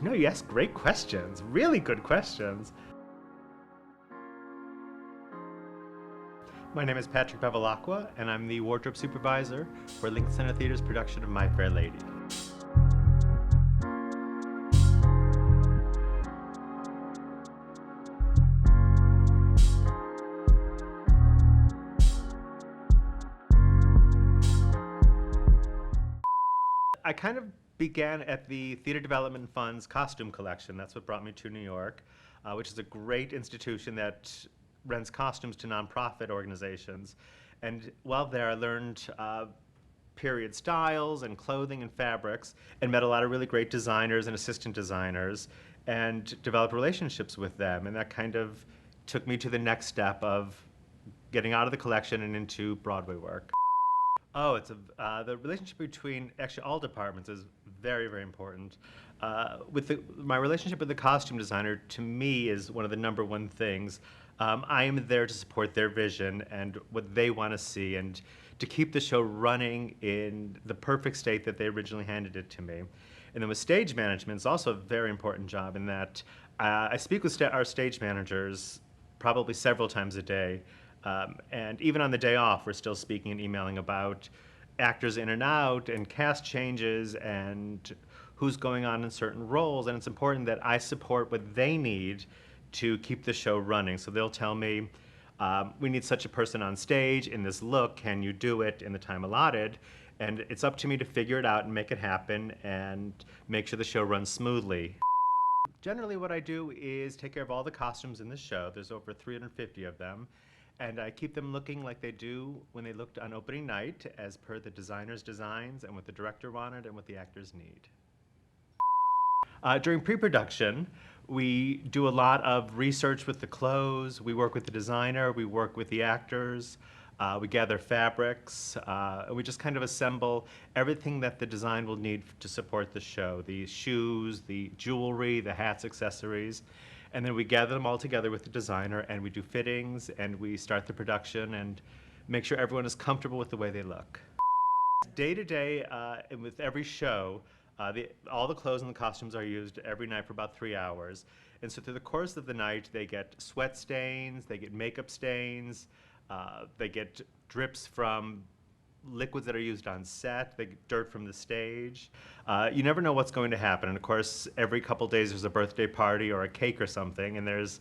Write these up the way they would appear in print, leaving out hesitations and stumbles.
No, you ask great questions, really good questions. My name is Patrick Bevilacqua, and I'm the wardrobe supervisor for Lincoln Center Theater's production of My Fair Lady. I kind of began at the Theater Development Fund's costume collection. That's what brought me to New York, which is a great institution that rents costumes to nonprofit organizations. And while there, I learned period styles and clothing and fabrics, and met a lot of really great designers and assistant designers, and developed relationships with them. And that kind of took me to the next step of getting out of the collection and into Broadway work. Oh, the relationship between actually all departments is very, very important. My relationship with the costume designer, to me, is one of the number one things. I am there to support their vision and what they want to see, and to keep the show running in the perfect state that they originally handed it to me. And then with stage management, it's also a very important job in that I speak with our stage managers probably several times a day. And even on the day off, we're still speaking and emailing about actors in and out and cast changes and who's going on in certain roles. And it's important that I support what they need to keep the show running. So they'll tell me, we need such a person on stage in this look. Can you do it in the time allotted? And it's up to me to figure it out and make it happen and make sure the show runs smoothly. Generally, what I do is take care of all the costumes in the show. There's over 350 of them. And I keep them looking like they do when they looked on opening night, as per the designer's designs and what the director wanted and what the actors need. During pre-production, we do a lot of research with the clothes. We work with the designer. We work with the actors. We gather fabrics. And we just kind of assemble everything that the design will need to support the show. The shoes, the jewelry, the hats, accessories. And then we gather them all together with the designer, and we do fittings, and we start the production and make sure everyone is comfortable with the way they look. Day to day, and with every show, all the clothes and the costumes are used every night for about 3 hours. And so through the course of the night, they get sweat stains, they get makeup stains, they get drips from liquids that are used on set, they get dirt from the stage. You never know what's going to happen. And of course, every couple days there's a birthday party or a cake or something, and there's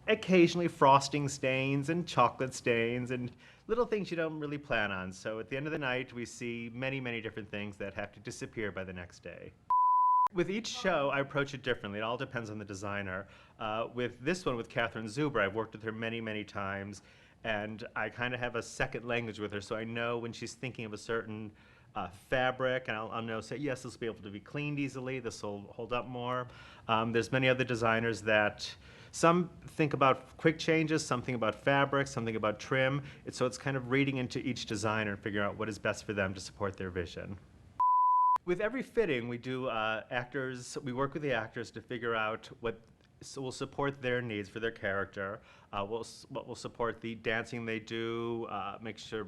occasionally frosting stains and chocolate stains and little things you don't really plan on. So at the end of the night, we see many, many different things that have to disappear by the next day. With each show, I approach it differently. It all depends on the designer. With this one, with Catherine Zuber, I've worked with her many, many times, and I kind of have a second language with her, so I know when she's thinking of a certain fabric, and I'll know, say, yes, this will be able to be cleaned easily, this will hold up more. There's many other designers that some think about quick changes, some think about fabric, something about trim. So it's kind of reading into each designer and figuring out what is best for them to support their vision. With every fitting, we work with the actors to figure out what will support their needs for their character, what will support the dancing they do, make sure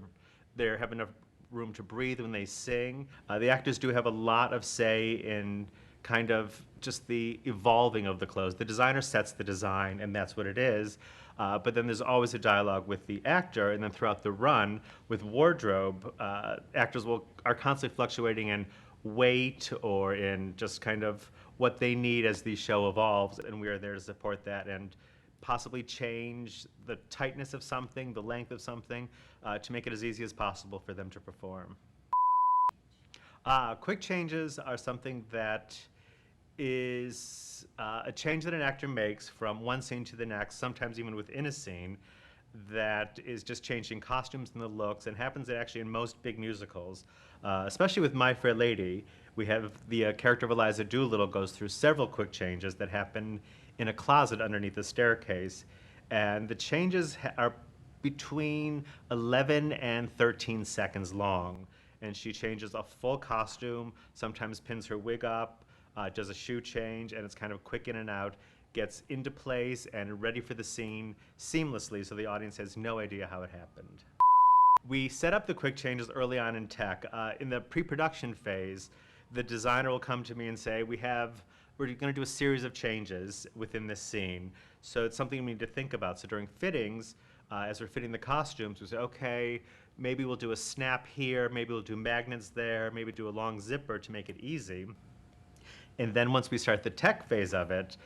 they have enough room to breathe when they sing. The actors do have a lot of say in kind of just the evolving of the clothes. The designer sets the design, and that's what it is. But then there's always a dialogue with the actor, and then throughout the run with wardrobe, actors are constantly fluctuating in weight or in just kind of what they need as the show evolves, and we are there to support that and possibly change the tightness of something, the length of something, to make it as easy as possible for them to perform. Quick changes are something that is a change that an actor makes from one scene to the next, sometimes even within a scene, that is just changing costumes and the looks, and happens actually in most big musicals. Especially with My Fair Lady, we have the character of Eliza Doolittle goes through several quick changes that happen in a closet underneath the staircase, and the changes are between 11 and 13 seconds long, and she changes a full costume, sometimes pins her wig up, does a shoe change, and it's kind of quick in and out, gets into place and ready for the scene seamlessly, so the audience has no idea how it happened. We set up the quick changes early on in tech. In the pre-production phase, the designer will come to me and say, we're going to do a series of changes within this scene. So it's something we need to think about. So during fittings, as we're fitting the costumes, we say, okay, maybe we'll do a snap here, maybe we'll do magnets there, maybe do a long zipper to make it easy. And then once we start the tech phase of it,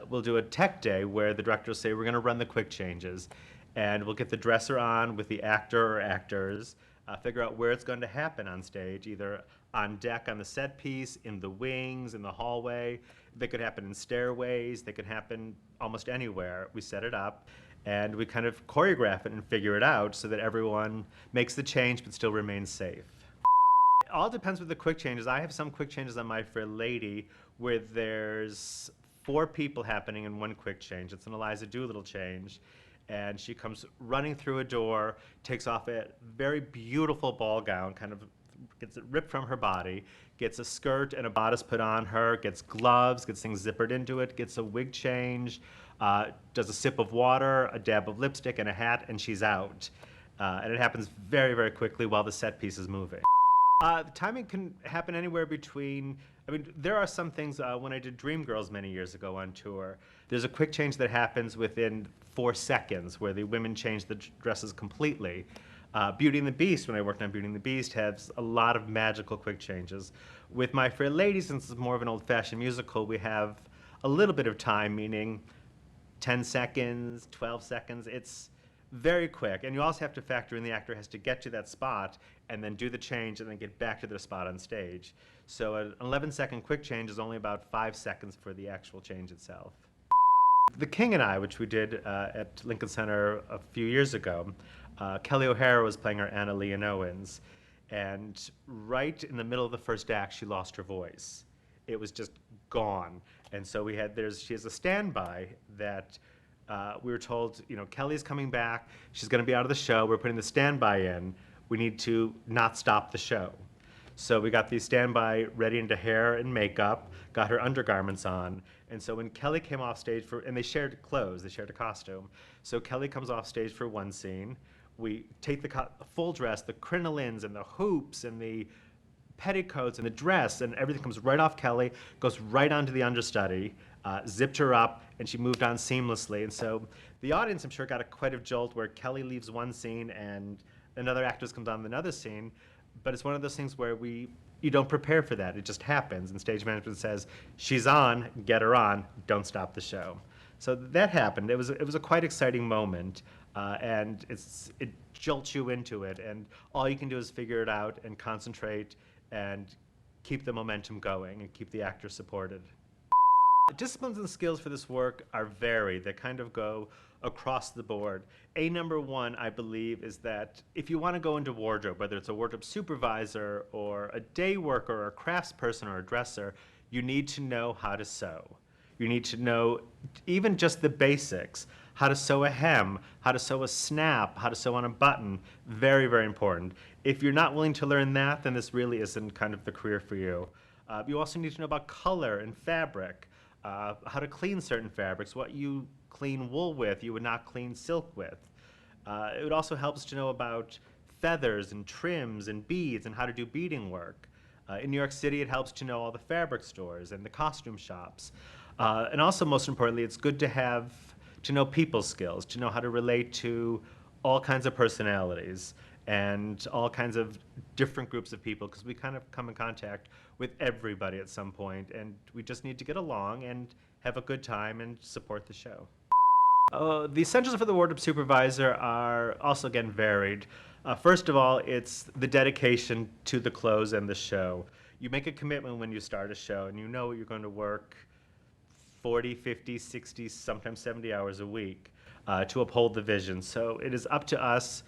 we'll do a tech day where the director will say, we're going to run the quick changes. And we'll get the dresser on with the actor or actors, figure out where it's going to happen on stage, either on deck on the set piece, in the wings, in the hallway. They could happen in stairways. They could happen almost anywhere. We set it up, and we kind of choreograph it and figure it out so that everyone makes the change but still remains safe. It all depends with the quick changes. I have some quick changes on My Fair Lady where there's 4 people happening in one quick change. It's an Eliza Doolittle change. And she comes running through a door, takes off a very beautiful ball gown, kind of gets it ripped from her body, gets a skirt and a bodice put on her, gets gloves, gets things zippered into it, gets a wig change, does a sip of water, a dab of lipstick, and a hat, and she's out. And it happens very, very quickly while the set piece is moving. The timing can happen anywhere between, there are some things, when I did Dreamgirls many years ago on tour, there's a quick change that happens within 4 seconds where the women change the dresses completely. Beauty and the Beast, when I worked on Beauty and the Beast, has a lot of magical quick changes. With My Fair Lady, since it's more of an old-fashioned musical, we have a little bit of time, meaning 10 seconds, 12 seconds. It's very quick, and you also have to factor in the actor has to get to that spot and then do the change and then get back to their spot on stage. So an 11-second quick change is only about 5 seconds for the actual change itself. The King and I, which we did at Lincoln Center a few years ago, Kelly O'Hara was playing our Anna Leonowens, and right in the middle of the first act, she lost her voice. It was just gone, and so she has a standby that we were told, Kelly's coming back, she's going to be out of the show, we're putting the standby in, we need to not stop the show. So we got the standby ready into hair and makeup, got her undergarments on, and so when Kelly came off stage and they shared clothes, they shared a costume, so Kelly comes off stage for one scene, we take the full dress, the crinolines and the hoops and the petticoats and the dress, and everything comes right off Kelly, goes right onto the understudy, zipped her up, and she moved on seamlessly. And so the audience, I'm sure, got quite a jolt where Kelly leaves one scene and another actress comes on another scene. But it's one of those things where you don't prepare for that. It just happens. And stage management says, she's on, get her on, don't stop the show. So that happened. It was a quite exciting moment. And it jolts you into it. And all you can do is figure it out and concentrate and keep the momentum going and keep the actor supported. Disciplines and skills for this work are varied. They kind of go across the board. Number one, I believe, is that if you want to go into wardrobe, whether it's a wardrobe supervisor or a day worker or a craftsperson or a dresser, you need to know how to sew. You need to know even just the basics, how to sew a hem, how to sew a snap, how to sew on a button. Very, very important. If you're not willing to learn that, then this really isn't kind of the career for you. You also need to know about color and fabric, how to clean certain fabrics, what you clean wool with, you would not clean silk with. It would also help us to know about feathers and trims and beads and how to do beading work. In New York City, it helps to know all the fabric stores and the costume shops. And also, most importantly, it's good to know people skills, to know how to relate to all kinds of personalities and all kinds of different groups of people, because we kind of come in contact with everybody at some point, and we just need to get along and have a good time and support the show. The essentials for the wardrobe supervisor are also, again, varied. First of all, it's the dedication to the clothes and the show. You make a commitment when you start a show, and you know you're going to work 40, 50, 60, sometimes 70 hours a week to uphold the vision. So it is up to us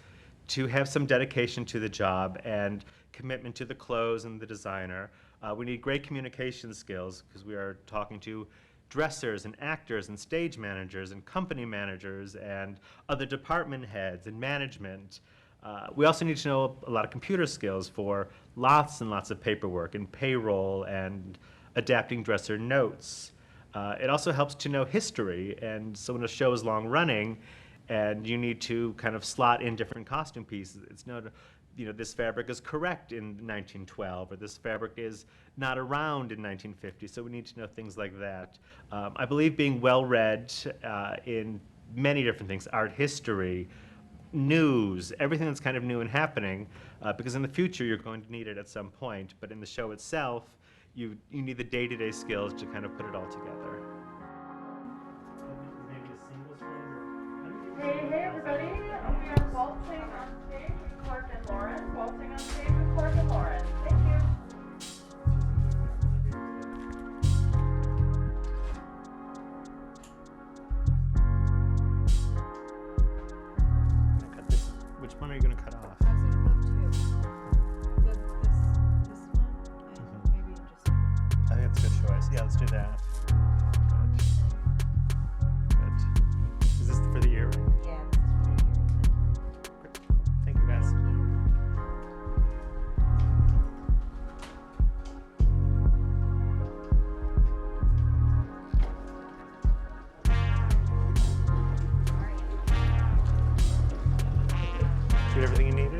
to have some dedication to the job and commitment to the clothes and the designer. We need great communication skills because we are talking to dressers and actors and stage managers and company managers and other department heads and management. We also need to know a lot of computer skills for lots and lots of paperwork and payroll and adapting dresser notes. It also helps to know history, and so when a show is long running and you need to kind of slot in different costume pieces, it's this fabric is correct in 1912, or this fabric is not around in 1950, so we need to know things like that. I believe being well-read in many different things, art history, news, everything that's kind of new and happening, because in the future you're going to need it at some point, but in the show itself, you need the day-to-day skills to kind of put it all together. Hey everybody, we are waltzing on stage with Clark and Lauren. Waltzing on stage with Clark and Lauren. Thank you. Which one are you going to cut off? I was gonna put two. This one, and maybe just. I think that's a good choice. Yeah, let's do that. Good. Is this for the earring? Yeah, this is for the Great. Thank you, guys. Did you get everything you needed?